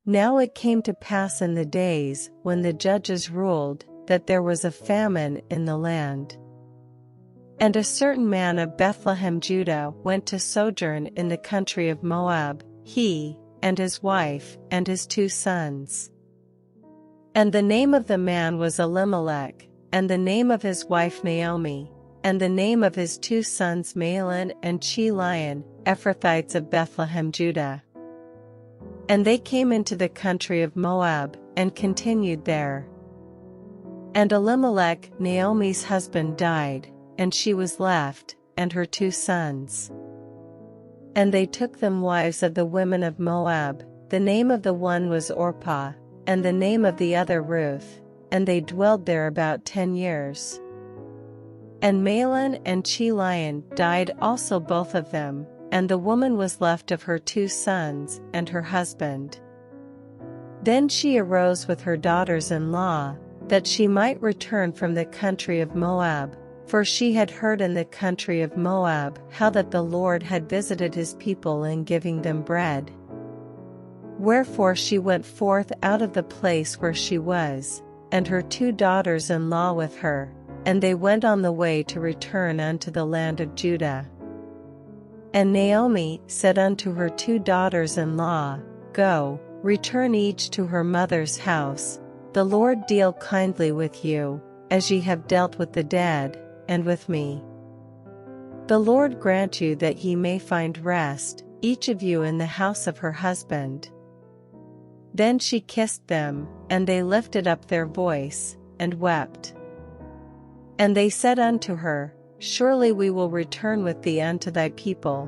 Now it came to pass in the days when the judges ruled, that there was a famine in the land. And a certain man of Bethlehem, Judah, went to sojourn in the country of Moab, he, and his wife, and his 2 sons. And the name of the man was Elimelech, and the name of his wife Naomi, and the name of his 2 sons Mahlon and Chilion, Ephrathites of Bethlehem, Judah. And they came into the country of Moab, and continued there. And Elimelech, Naomi's husband, died, and she was left, and her 2 sons. And they took them wives of the women of Moab, the name of the one was Orpah, and the name of the other Ruth, and they dwelled there about 10 years. And Mahlon and Chilion died also, both of them, and the woman was left of her 2 sons and her husband. Then she arose with her daughters-in-law, that she might return from the country of Moab, for she had heard in the country of Moab how that the Lord had visited his people in giving them bread. Wherefore she went forth out of the place where she was, and her 2 daughters-in-law with her, and they went on the way to return unto the land of Judah. And Naomi said unto her 2 daughters-in-law, Go, return each to her mother's house, the Lord deal kindly with you, as ye have dealt with the dead, and with me. The Lord grant you that ye may find rest, each of you in the house of her husband. Then she kissed them, and they lifted up their voice, and wept. And they said unto her, Surely we will return with thee unto thy people.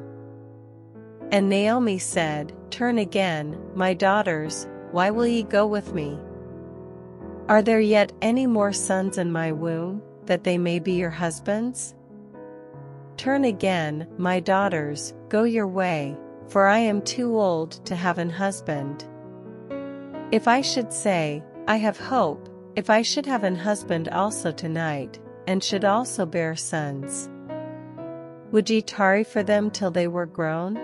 And Naomi said, Turn again, my daughters, why will ye go with me? Are there yet any more sons in my womb, that they may be your husbands? Turn again, my daughters, go your way, for I am too old to have an husband. If I should say, I have hope, if I should have an husband also tonight, and should also bear sons, would ye tarry for them till they were grown?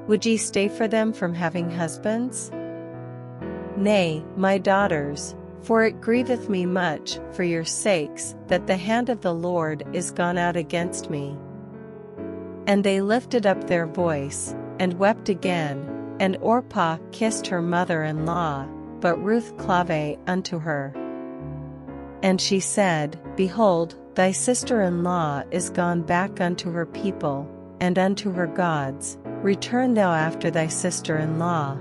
Would ye stay for them from having husbands? Nay, my daughters, for it grieveth me much for your sakes that the hand of the Lord is gone out against me. And they lifted up their voice, and wept again, and Orpah kissed her mother-in-law, but Ruth clave unto her. And she said, Behold, thy sister-in-law is gone back unto her people, and unto her gods, return thou after thy sister-in-law.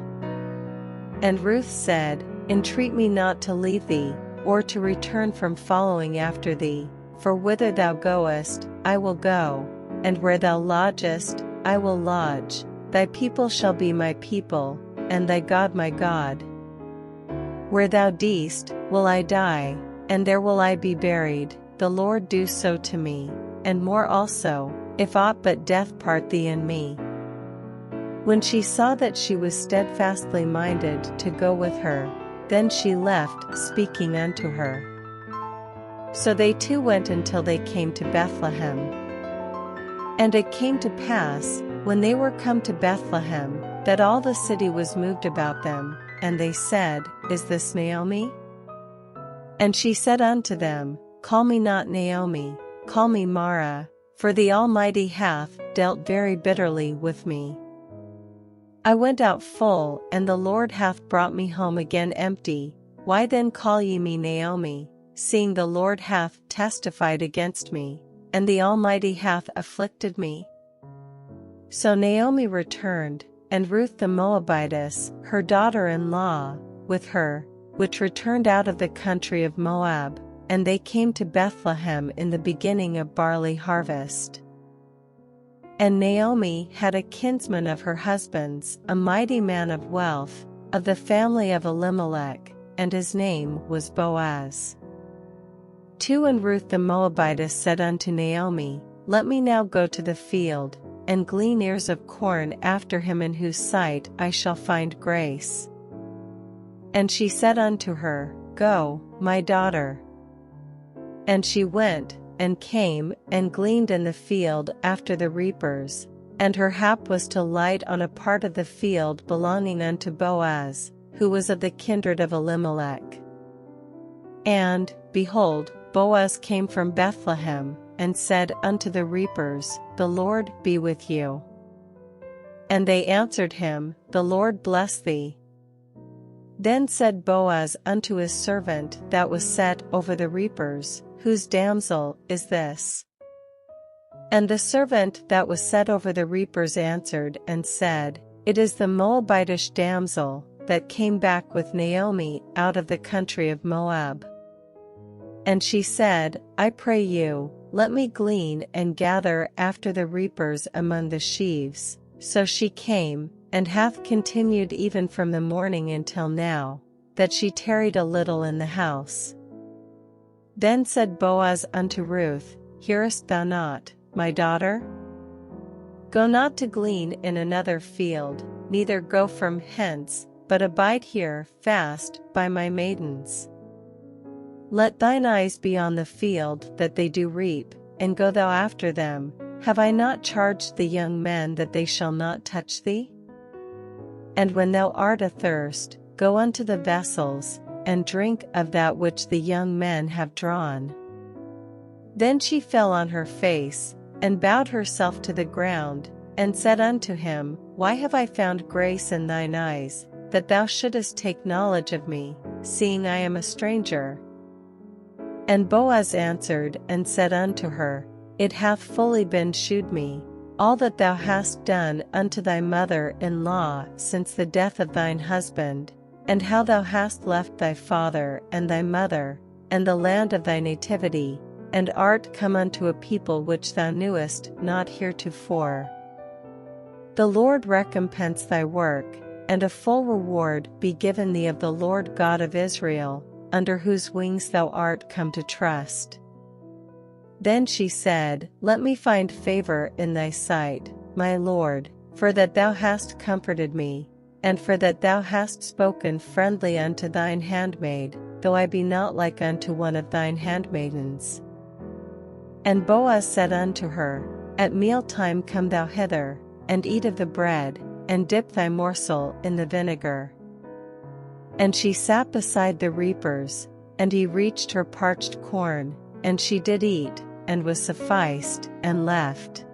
And Ruth said, Entreat me not to leave thee, or to return from following after thee, for whither thou goest, I will go, and where thou lodgest, I will lodge, thy people shall be my people, and thy God my God. Where thou deest, will I die, and there will I be buried, the Lord do so to me, and more also, if aught but death part thee and me. When she saw that she was steadfastly minded to go with her, then she left, speaking unto her. So they 2 went until they came to Bethlehem. And it came to pass, when they were come to Bethlehem, that all the city was moved about them, and they said, Is this Naomi? And she said unto them, Call me not Naomi, call me Mara, for the Almighty hath dealt very bitterly with me. I went out full, and the Lord hath brought me home again empty. Why then call ye me Naomi, seeing the Lord hath testified against me, and the Almighty hath afflicted me? So Naomi returned, and Ruth the Moabitess, her daughter-in-law, with her, which returned out of the country of Moab, and they came to Bethlehem in the beginning of barley harvest. And Naomi had a kinsman of her husband's, a mighty man of wealth, of the family of Elimelech, and his name was Boaz. 2 And Ruth the Moabitess said unto Naomi, Let me now go to the field, and glean ears of corn after him in whose sight I shall find grace. And she said unto her, Go, my daughter. And she went, and came, and gleaned in the field after the reapers, And her hap was to light on a part of the field belonging unto Boaz, who was of the kindred of Elimelech. And, behold, Boaz came from Bethlehem, and said unto the reapers, The Lord be with you. And they answered him, The Lord bless thee. Then said Boaz unto his servant that was set over the reapers, Whose damsel is this? And the servant that was set over the reapers answered and said, It is the Moabitish damsel, that came back with Naomi out of the country of Moab. And she said, I pray you, let me glean and gather after the reapers among the sheaves. So she came, and hath continued even from the morning until now, that she tarried a little in the house. Then said Boaz unto Ruth, Hearest thou not, my daughter? Go not to glean in another field, neither go from hence, but abide here fast by my maidens. Let thine eyes be on the field that they do reap, and go thou after them. Have I not charged the young men that they shall not touch thee? And when thou art athirst, go unto the vessels, and drink of that which the young men have drawn. Then she fell on her face, and bowed herself to the ground, and said unto him, Why have I found grace in thine eyes, that thou shouldest take knowledge of me, seeing I am a stranger? And Boaz answered and said unto her, It hath fully been shewed me, all that thou hast done unto thy mother-in-law since the death of thine husband, and how thou hast left thy father and thy mother, and the land of thy nativity, and art come unto a people which thou knewest not heretofore. The Lord recompense thy work, and a full reward be given thee of the Lord God of Israel, under whose wings thou art come to trust. Then she said, Let me find favor in thy sight, my Lord, for that thou hast comforted me, and for that thou hast spoken friendly unto thine handmaid, though I be not like unto one of thine handmaidens. And Boaz said unto her, At mealtime come thou hither, and eat of the bread, and dip thy morsel in the vinegar. And she sat beside the reapers, and he reached her parched corn, and she did eat, and was sufficed, and left.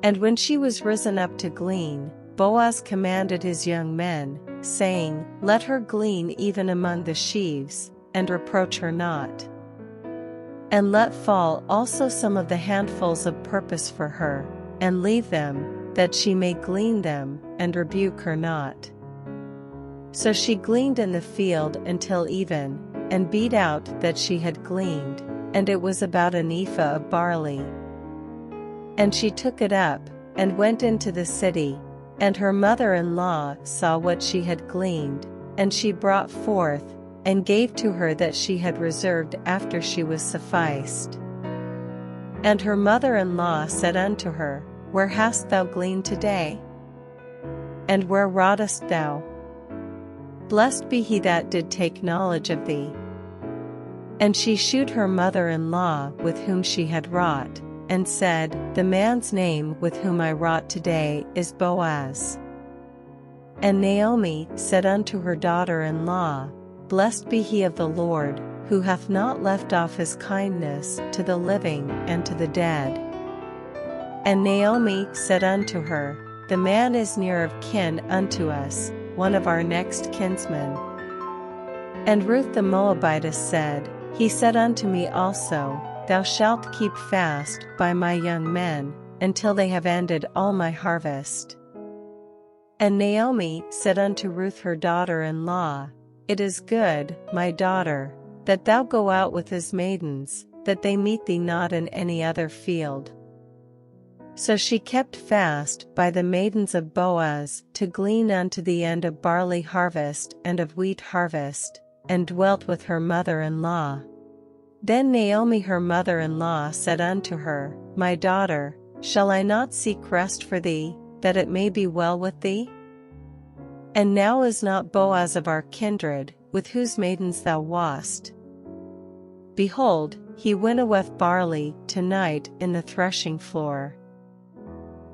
And when she was risen up to glean, Boaz commanded his young men, saying, Let her glean even among the sheaves, and reproach her not. And let fall also some of the handfuls of purpose for her, and leave them, that she may glean them, and rebuke her not. So she gleaned in the field until even, and beat out that she had gleaned, and it was about an ephah of barley. And she took it up, and went into the city, and her mother-in-law saw what she had gleaned, and she brought forth, and gave to her that she had reserved after she was sufficed. And her mother-in-law said unto her, Where hast thou gleaned today? And where wroughtest thou? Blessed be he that did take knowledge of thee. And she shewed her mother-in-law with whom she had wrought, and said, The man's name with whom I wrought today is Boaz. And Naomi said unto her daughter-in-law, Blessed be he of the Lord, who hath not left off his kindness to the living and to the dead. And Naomi said unto her, The man is near of kin unto us, one of our next kinsmen. And Ruth the Moabitess said, He said unto me also, Thou shalt keep fast by my young men, until they have ended all my harvest. And Naomi said unto Ruth her daughter-in-law, It is good, my daughter, that thou go out with his maidens, that they meet thee not in any other field. So she kept fast by the maidens of Boaz to glean unto the end of barley harvest and of wheat harvest, and dwelt with her mother-in-law. Then Naomi her mother-in-law said unto her, My daughter, shall I not seek rest for thee, that it may be well with thee? And now is not Boaz of our kindred, with whose maidens thou wast? Behold, he winnoweth barley to-night in the threshing floor.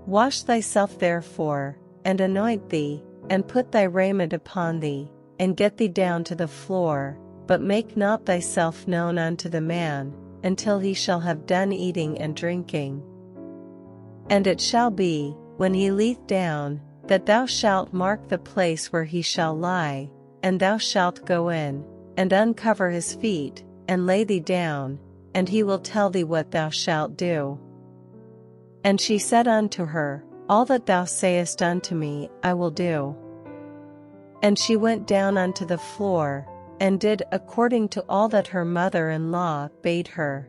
Wash thyself therefore, and anoint thee, and put thy raiment upon thee, and get thee down to the floor, but make not thyself known unto the man, until he shall have done eating and drinking. And it shall be, when he lieth down, that thou shalt mark the place where he shall lie, and thou shalt go in, and uncover his feet, and lay thee down, and he will tell thee what thou shalt do. And she said unto her, All that thou sayest unto me I will do. And she went down unto the floor, and did according to all that her mother-in-law bade her.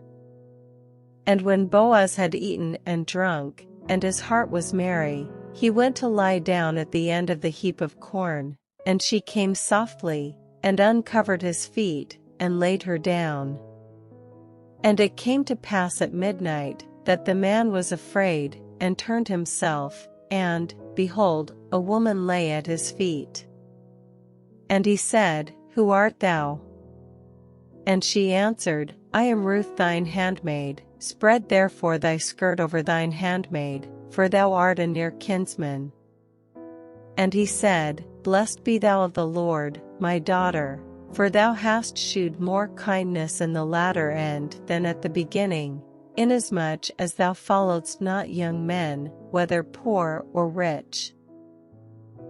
And when Boaz had eaten and drunk, and his heart was merry, he went to lie down at the end of the heap of corn, and she came softly, and uncovered his feet, and laid her down. And it came to pass at midnight, that the man was afraid, and turned himself, and, behold, a woman lay at his feet. And he said, Who art thou? And she answered, I am Ruth thine handmaid, spread therefore thy skirt over thine handmaid, for thou art a near kinsman. And he said, Blessed be thou of the Lord, my daughter, for thou hast shewed more kindness in the latter end than at the beginning, inasmuch as thou followedst not young men, whether poor or rich.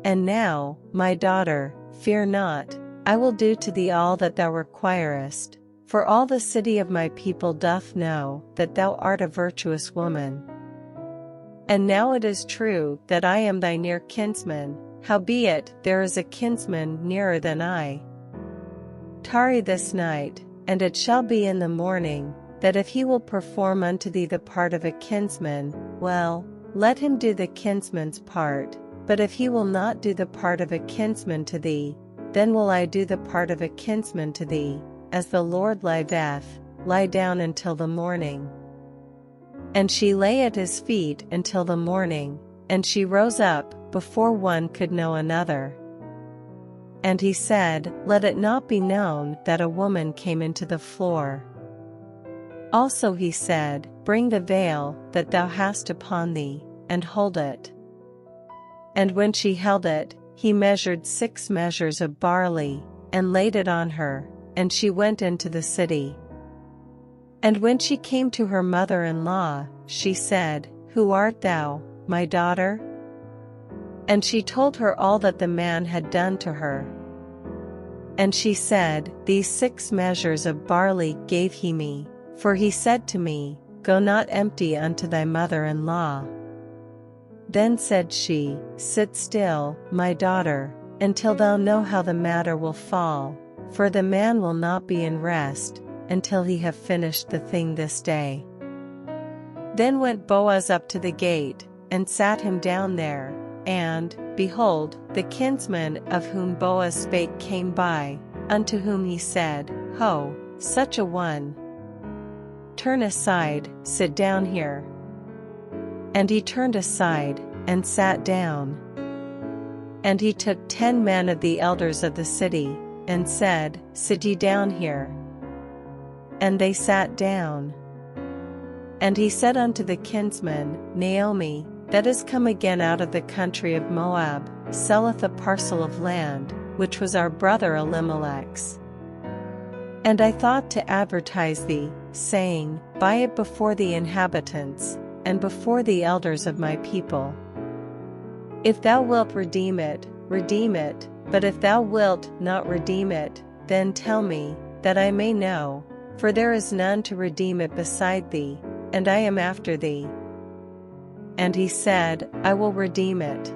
And now, my daughter, fear not, I will do to thee all that thou requirest, for all the city of my people doth know that thou art a virtuous woman. And now it is true that I am thy near kinsman, howbeit there is a kinsman nearer than I. Tarry this night, and it shall be in the morning, that if he will perform unto thee the part of a kinsman, well, let him do the kinsman's part, but if he will not do the part of a kinsman to thee, then will I do the part of a kinsman to thee, as the Lord liveth, lie down until the morning. And she lay at his feet until the morning, and she rose up, before one could know another. And he said, Let it not be known that a woman came into the floor. Also he said, Bring the veil that thou hast upon thee, and hold it. And when she held it, he measured 6 measures of barley, and laid it on her, and she went into the city. And when she came to her mother-in-law, she said, Who art thou, my daughter? And she told her all that the man had done to her. And she said, These 6 measures of barley gave he me, for he said to me, Go not empty unto thy mother-in-law. Then said she, Sit still, my daughter, until thou know how the matter will fall, for the man will not be in rest, until he have finished the thing this day. Then went Boaz up to the gate, and sat him down there, and, behold, the kinsman of whom Boaz spake came by, unto whom he said, Ho, such a one! Turn aside, sit down here. And he turned aside, and sat down. And he took 10 men of the elders of the city, and said, Sit ye down here. And they sat down. And he said unto the kinsman, Naomi, that is come again out of the country of Moab, selleth a parcel of land, which was our brother Elimelech's. And I thought to advertise thee, saying, Buy it before the inhabitants, and before the elders of my people. If thou wilt redeem it, but if thou wilt not redeem it, then tell me, that I may know, for there is none to redeem it beside thee, and I am after thee. And he said, I will redeem it.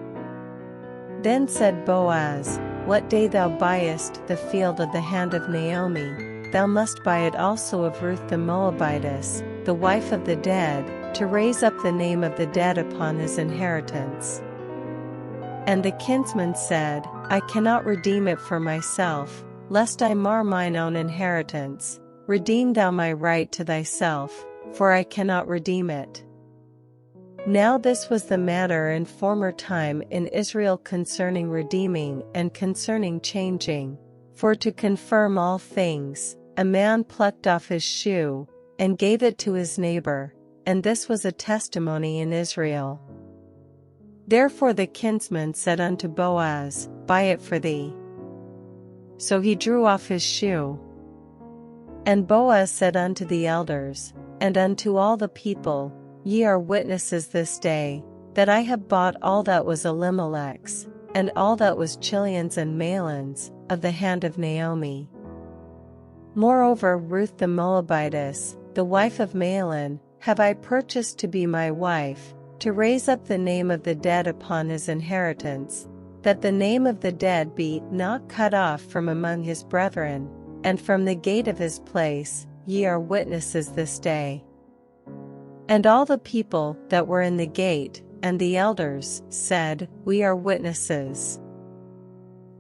Then said Boaz, What day thou buyest the field of the hand of Naomi, thou must buy it also of Ruth the Moabitess, the wife of the dead, to raise up the name of the dead upon his inheritance. And the kinsman said, I cannot redeem it for myself, lest I mar mine own inheritance. Redeem thou my right to thyself, for I cannot redeem it. Now this was the manner in former time in Israel concerning redeeming and concerning changing. For to confirm all things, a man plucked off his shoe, and gave it to his neighbor, and this was a testimony in Israel. Therefore the kinsman said unto Boaz, Buy it for thee. So he drew off his shoe. And Boaz said unto the elders, and unto all the people, Ye are witnesses this day, that I have bought all that was Elimelech's, and all that was Chilion's and Mahlon's, of the hand of Naomi. Moreover Ruth the Moabitess, the wife of Mahlon, have I purchased to be my wife, to raise up the name of the dead upon his inheritance, that the name of the dead be not cut off from among his brethren, and from the gate of his place, ye are witnesses this day. And all the people that were in the gate, and the elders, said, We are witnesses.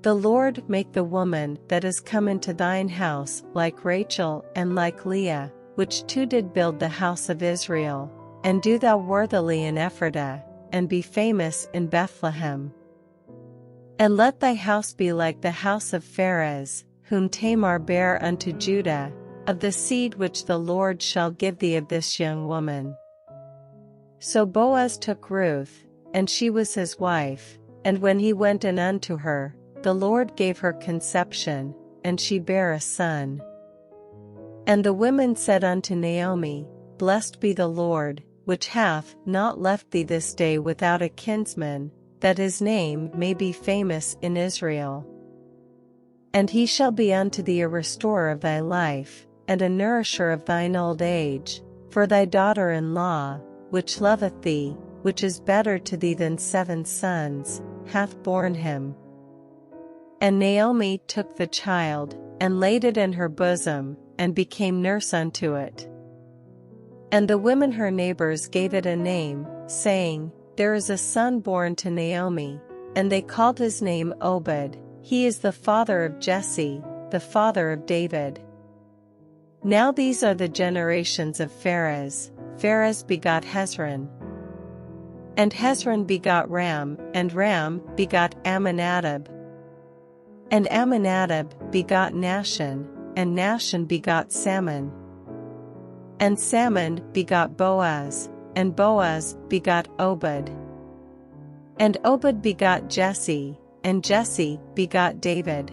The Lord make the woman that is come into thine house like Rachel and like Leah, which two did build the house of Israel, and do thou worthily in Ephratah, and be famous in Bethlehem. And let thy house be like the house of Pharez, whom Tamar bare unto Judah, of the seed which the Lord shall give thee of this young woman. So Boaz took Ruth, and she was his wife, and when he went in unto her, the Lord gave her conception, and she bare a son. And the women said unto Naomi, Blessed be the Lord, which hath not left thee this day without a kinsman, that his name may be famous in Israel. And he shall be unto thee a restorer of thy life, and a nourisher of thine old age, for thy daughter-in-law, which loveth thee, which is better to thee than 7 sons, hath borne him. And Naomi took the child, and laid it in her bosom, and became nurse unto it. And the women her neighbors gave it a name, saying, There is a son born to Naomi, and they called his name Obed, he is the father of Jesse, the father of David. Now these are the generations of Pharez. Pharez begot Hezron. And Hezron begot Ram, and Ram begot Amminadab. And Amminadab begot Nahshon, and Nahshon begot Salmon. And Salmon begot Boaz, and Boaz begot Obed. And Obed begot Jesse, and Jesse begot David.